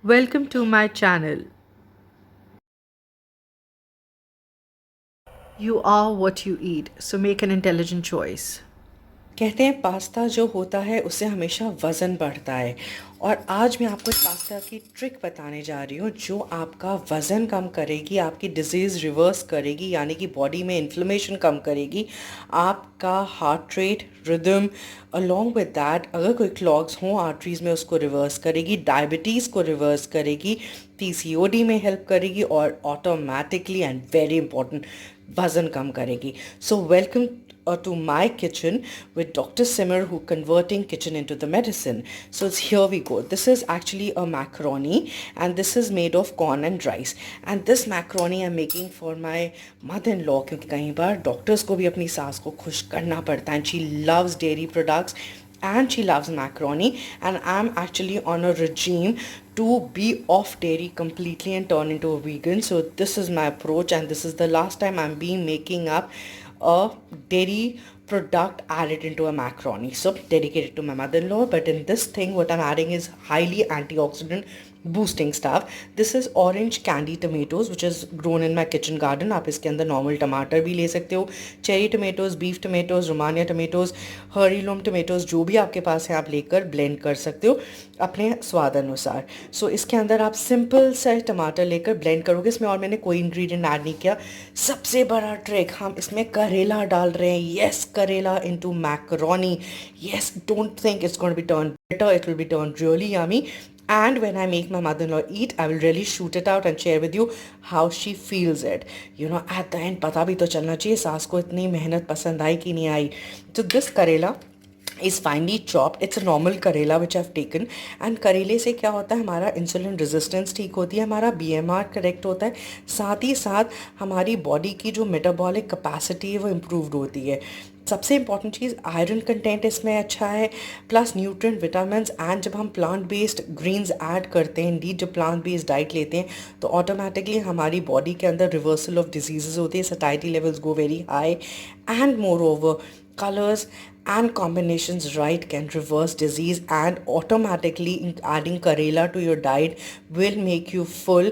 Welcome to my channel. You are what you eat, so make an intelligent choice. कहते हैं pasta जो होता है उससे हमेशा वज़न बढ़ता है। और आज मैं आपको एक पास्ता की ट्रिक बताने जा रही हूँ जो आपका वज़न कम करेगी, आपकी डिज़ीज़ रिवर्स करेगी, यानी कि बॉडी में इन्फ्लेमेशन कम करेगी, आपका heart rate rhythm along with that अगर कोई क्लॉग्स हों आर्टरीज़ में उसको रिवर्स करेगी, डायबिटीज़ को रिवर्स करेगी, पीसीओडी में हेल्प करेगी और ऑटोमेटिकली एंड वेरी इंपॉर्टेंट वज़न कम करेगी। So welcome to my kitchen with Dr. Simmer, who converting kitchen into the medicine. So here we go. This is actually a macaroni and this is made of corn and rice. And this macaroni I'm making for my mother-in-law क्योंकि कई बार doctors को भी अपनी सास को खुश करना पड़ता है and she loves dairy products and she loves macaroni, and I'm actually on a regime to be off dairy completely and turn into a vegan. So this is my approach and this is the last time I'm being making up a dairy product added into a macaroni, so dedicated to my mother-in-law. But in this thing what I'm adding is highly antioxidant boosting stuff. This is orange candy tomatoes which is grown in my kitchen garden. आप इसके अंदर normal टमाटर भी ले सकते हो, cherry tomatoes, beef tomatoes, Romania tomatoes, heirloom tomatoes, जो भी आपके पास है आप लेकर ब्लेंड कर सकते हो अपने स्वाद अनुसार। सो इसके अंदर आप सिंपल सा टमाटर लेकर ब्लेंड करोगे। इसमें और मैंने कोई इंग्रेडिएंट ऐड नहीं किया। सबसे बड़ा ट्रिक, हम इसमें करेला डाल रहे हैं। Yes, karela into macaroni. Yes, don't think it's going to be turn better, it will be turned really yummy. And when I make my mother-in-law eat, I will really shoot it out and share with you how she feels it. You know, at the end पता भी तो चलना चाहिए सास को इतनी मेहनत पसंद आई कि नहीं आई। So this करेला is finely chopped. It's a normal करेला which I've taken. And करेले से क्या होता है, हमारा इंसुलिन रेजिस्टेंस ठीक होती है, हमारा बीएमआर करेक्ट होता है, साथ ही साथ हमारी बॉडी की जो मेटाबॉलिक कैपेसिटी है वो इम्प्रूव्ड होती है। सबसे इंपॉर्टेंट चीज़, आयरन कंटेंट इसमें अच्छा है, प्लस न्यूट्रिएंट, विटामिन्स। एंड जब हम प्लांट बेस्ड ग्रीन्स ऐड करते हैं, इंडीड जब प्लांट बेस्ड डाइट लेते हैं तो ऑटोमेटिकली हमारी बॉडी के अंदर रिवर्सल ऑफ डिजीजेज होती है, satiety levels go very high, and more over colors and combinations right can reverse disease, and automatically adding karela to your diet will make you full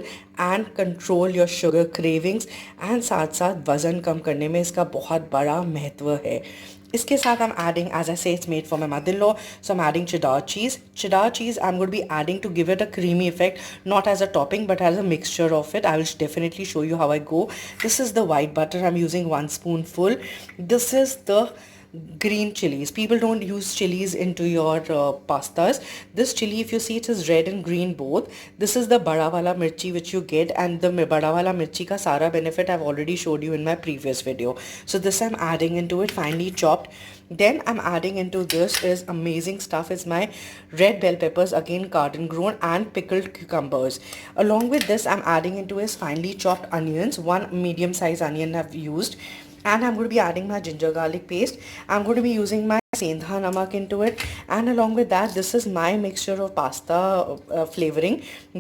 and control your sugar cravings, and साथ साथ वज़न कम करने में इसका बहुत बड़ा महत्व है। इसके साथ I'm adding, as I say, it's made for my mother-in-law, so I'm adding cheddar cheese. Cheddar cheese I'm going to be adding to give it a creamy effect, not as a topping but as a mixture of it. I will definitely show you how I go. This is the white butter. I'm using 1 spoonful. This is the green chilies. People don't use chilies into your pastas. This chili, if you see, it is red and green both. This is the bada wala mirchi which you get, and the bada wala mirchi ka sara benefit I've already showed you in my previous video. So this I'm adding into it, finely chopped. Then I'm adding into this is amazing stuff, is my red bell peppers, again garden grown, and pickled cucumbers. Along with this I'm adding into is finely chopped onions. One medium size onion I've used, and I'm going to be adding my ginger garlic paste. I'm going to be using my sendha namak into it, and along with that this is my mixture of pasta flavoring.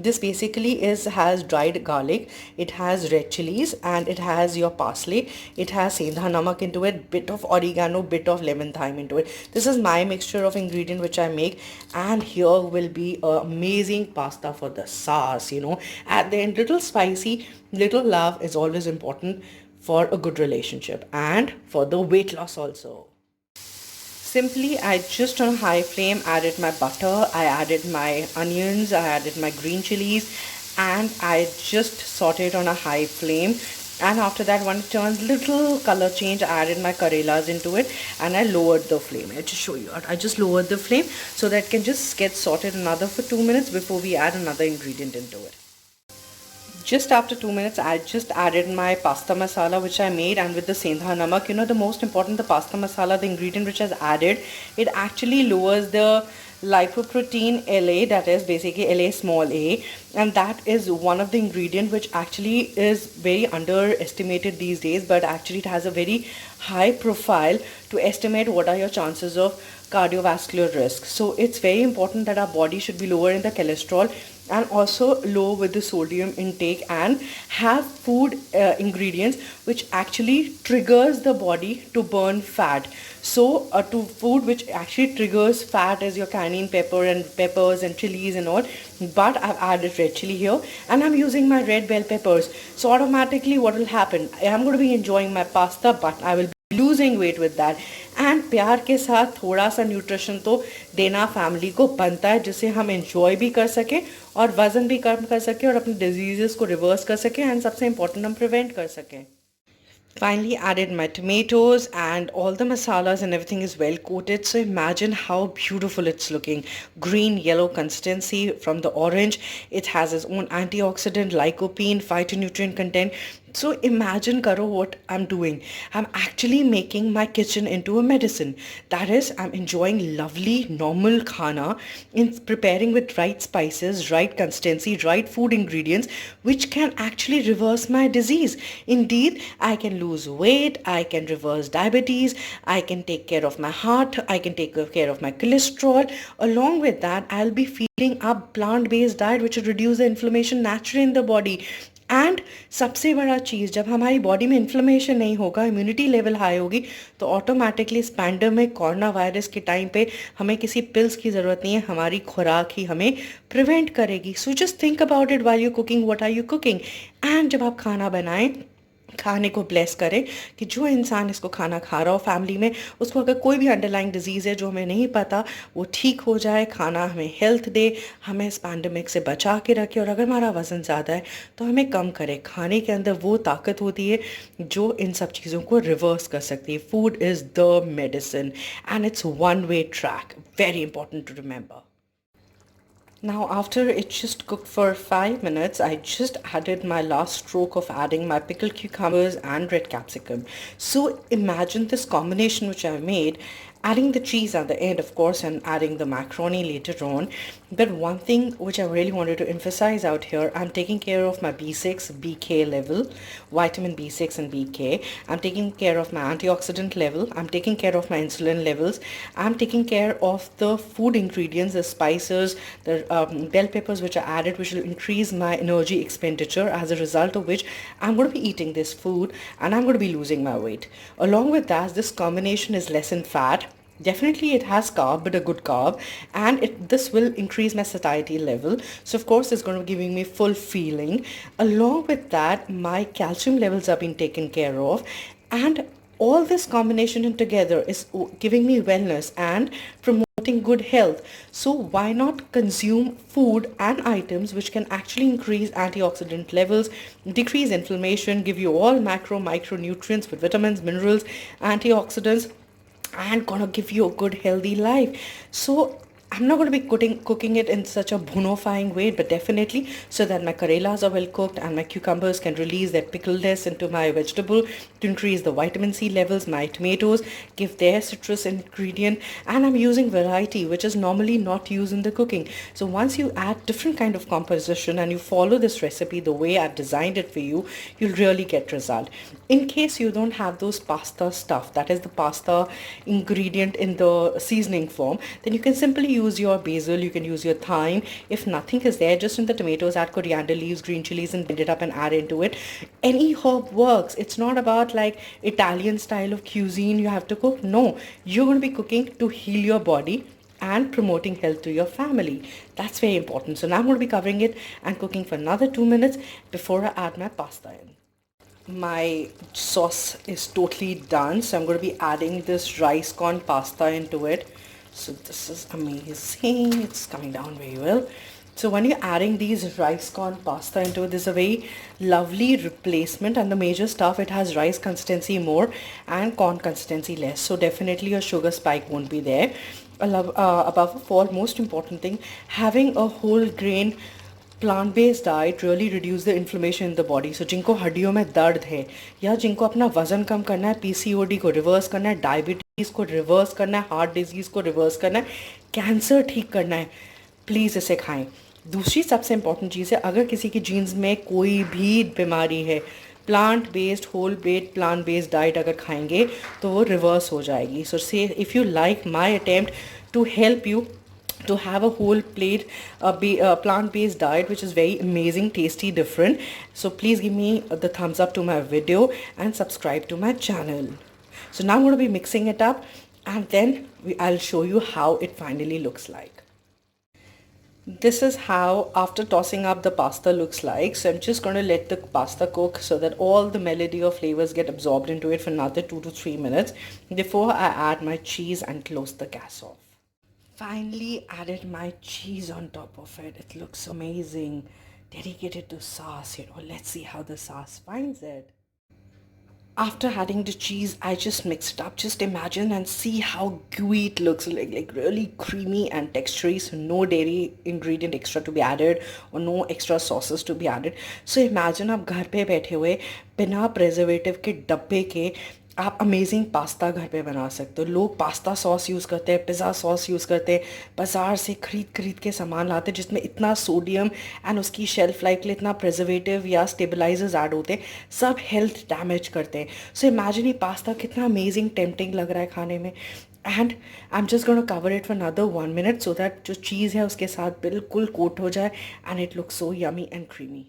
This basically has dried garlic, it has red chilies, and it has your parsley, it has sendha namak into it, bit of oregano, bit of lemon thyme into it. This is my mixture of ingredient which I make, and here will be a amazing pasta for the sauce. You know, at the end, little spicy, little love is always important for a good relationship and for the weight loss also. Simply, I just on a high flame added my butter, I added my onions, I added my green chilies, and I just sauteed on a high flame. And after that, when it turns little color change, I added my karelas into it and I lowered the flame. I'll just show you. I just lowered the flame so that it can just get sauteed another for 2 minutes before we add another ingredient into it. Just after 2 minutes, I just added my pasta masala which I made, and with the sendha namak. You know, the most important, the pasta masala, the ingredient which is added, it actually lowers the lipoprotein LA, that is basically LA small a, and that is one of the ingredient which actually is very underestimated these days, but actually it has a very high profile to estimate what are your chances of cardiovascular risk. So it's very important that our body should be lower in the cholesterol and also low with the sodium intake, and have food ingredients which actually triggers the body to burn fat. So to food which actually triggers fat is your cayenne pepper and peppers and chilies and all, but I've added red chili here and I'm using my red bell peppers. So automatically what will happen, I'm going to be enjoying my pasta, but I will be losing weight with that. And प्यार के साथ थोड़ा सा nutrition तो देना family को बनता है, जिससे हम एंजॉय भी कर सकें और वज़न भी कम कर सकें और अपने डिजीज़ को रिवर्स कर सकें, एंड सबसे इम्पोर्टेंट हम प्रिवेंट कर सकें. Finally added my tomatoes and all the masalas and everything is well coated. So imagine how beautiful it's looking. Green yellow consistency from the orange. It has its own antioxidant, lycopene, phytonutrient content. So imagine karo what I'm doing. I'm actually making my kitchen into a medicine. That is, I'm enjoying lovely normal khana in preparing with right spices, right consistency, right food ingredients, which can actually reverse my disease. Indeed, I can lose weight, I can reverse diabetes, I can take care of my heart, I can take care of my cholesterol. Along with that, I'll be feeding a plant-based diet which will reduce the inflammation naturally in the body. And सबसे बड़ा चीज़, जब हमारी body में inflammation नहीं होगा, immunity level high होगी, तो automatically इस पैंडमिक कोरोना वायरस के टाइम पे हमें किसी पिल्स की ज़रूरत नहीं है, हमारी खुराक ही हमें प्रिवेंट करेगी. So just think about it while you cooking, what are you cooking. And जब आप खाना बनाएं, खाने को ब्लेस करें कि जो इंसान इसको खाना खा रहा हो फैमिली में, उसको अगर कोई भी अंडरलाइंग डिजीज़ है जो हमें नहीं पता, वो ठीक हो जाए. खाना हमें हेल्थ दे, हमें इस पैंडमिक से बचा के रखे, और अगर हमारा वज़न ज़्यादा है तो हमें कम करे. खाने के अंदर वो ताकत होती है जो इन सब चीज़ों को रिवर्स कर सकती है. Food is the medicine and it's one way track. Very important to remember. Now after it just cooked for 5 minutes, I just added my last stroke of adding my pickled cucumbers and red capsicum. So imagine this combination which I made, adding the cheese at the end of course and adding the macaroni later on. But one thing which I really wanted to emphasize out here, I'm taking care of my B6, BK level, vitamin B6 and BK. I'm taking care of my antioxidant level. I'm taking care of my insulin levels. I'm taking care of the food ingredients, the spices, the bell peppers which are added, which will increase my energy expenditure, as a result of which I'm going to be eating this food and I'm going to be losing my weight. Along with that, this combination is less in fat. Definitely it has carb, but a good carb, and this will increase my satiety level. So of course it's going to be giving me full feeling. Along with that, my calcium levels are being taken care of, and all this combination in together is giving me wellness and promoting good health. So why not consume food and items which can actually increase antioxidant levels, decrease inflammation, give you all micronutrients with vitamins, minerals, antioxidants, and gonna give you a good healthy life. So I'm not going to be cooking it in such a bonifying way, but definitely so that my karelas are well cooked and my cucumbers can release their pickledness into my vegetable to increase the vitamin C levels. My tomatoes give their citrus ingredient, and I'm using variety which is normally not used in the cooking. So once you add different kind of composition and you follow this recipe the way I've designed it for you, you'll really get result. In case you don't have those pasta stuff, that is the pasta ingredient in the seasoning form, then you can simply use your basil, you can use your thyme. If nothing is there, just in the tomatoes add coriander leaves, green chilies, and blend it up and add into it. Any herb works. It's not about like Italian style of cuisine you have to cook. No, you're going to be cooking to heal your body and promoting health to your family. That's very important. So now I'm going to be covering it and cooking for another 2 minutes before I add my pasta in. My sauce is totally done, so I'm going to be adding this rice corn pasta into it. So this is amazing. It's coming down very well. So when you're adding these rice corn pasta into it, this is a very lovely replacement, and the major stuff, it has rice consistency more and corn consistency less. So definitely your sugar spike won't be there. Above all, most important thing, having a whole grain plant based diet really reduce the inflammation in the body. So जिनको हड्डियों में दर्द है, या जिनको अपना वज़न कम करना है, पीसीओडी को रिवर्स करना है, डायबिटीज़ को रिवर्स करना है, हार्ट डिजीज़ को रिवर्स करना है, कैंसर ठीक करना है, प्लीज़ इसे खाएं. दूसरी सबसे इम्पॉर्टेंट चीज़ है, अगर किसी की जीन्स में कोई भी बीमारी है, plant based whole based plant based diet अगर खाएंगे तो वो रिवर्स हो जाएगी. So say if you like my attempt to help you to have a whole plate plant-based diet which is very amazing, tasty, different, so please give me the thumbs up to my video and subscribe to my channel. So now I'm going to be mixing it up, and then I'll show you how it finally looks like. This is how after tossing up the pasta looks like. So I'm just going to let the pasta cook so that all the melody of flavors get absorbed into it for another 2 to 3 minutes before I add my cheese and close the gas off. Finally added my cheese on top of it. It looks amazing. Dedicated to sauce, let's see how the sauce finds it. After adding the cheese, I just mixed it up. Just imagine and see how gooey it looks, like really creamy and textury. So no dairy ingredient extra to be added or no extra sauces to be added. So imagine आप घर पे बैठे हुए बिना preservative के डब्बे के आप अमेजिंग पास्ता घर पे बना सकते हो. लोग पास्ता सॉस यूज़ करते हैं, पिज़्ज़ा सॉस यूज़ करते हैं, बाज़ार से खरीद के सामान लाते हैं जिसमें इतना सोडियम एंड उसकी शेल्फ लाइफ के लिए इतना प्रिजर्वेटिव या स्टेबलाइजर्स ऐड होते हैं, सब हेल्थ डैमेज करते हैं. सो इमेजिन ये पास्ता कितना अमेजिंग टेम्पटिंग लग रहा है खाने में. And I am just gonna cover it for another 1 minute so that जो चीज़ है उसके साथ बिल्कुल कोट हो जाए and it looks so yummy and creamy.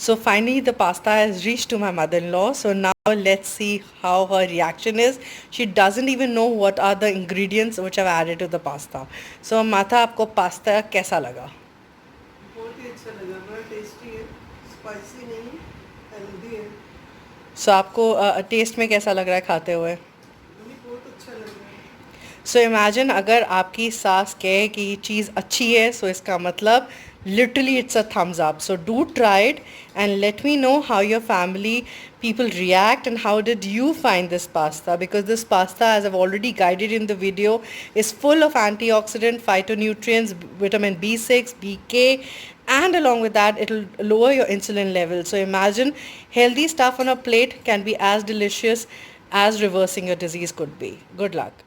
So finally the pasta has reached to my mother-in-law. So now let's see how her reaction is. She doesn't even know what are the ingredients which I've added to the pasta. So माता आपको pasta कैसा लगा? बहुत ही अच्छा लगा, बड़ा tasty है, spicy नहीं, हेल्दी है. So आपको टेस्ट में कैसा लग रहा है खाते हुए? मुझे बहुत अच्छा लग रहा है. So imagine अगर आपकी सास कहे कि ये चीज़ अच्छी है, so इसका मतलब literally it's a thumbs up. So do try it and let me know how your family people react and how did you find this pasta, because this pasta, as I've already guided in the video, is full of antioxidant, phytonutrients, vitamin B6, BK, and along with that it'll lower your insulin level. So imagine healthy stuff on a plate can be as delicious as reversing your disease could be. Good luck.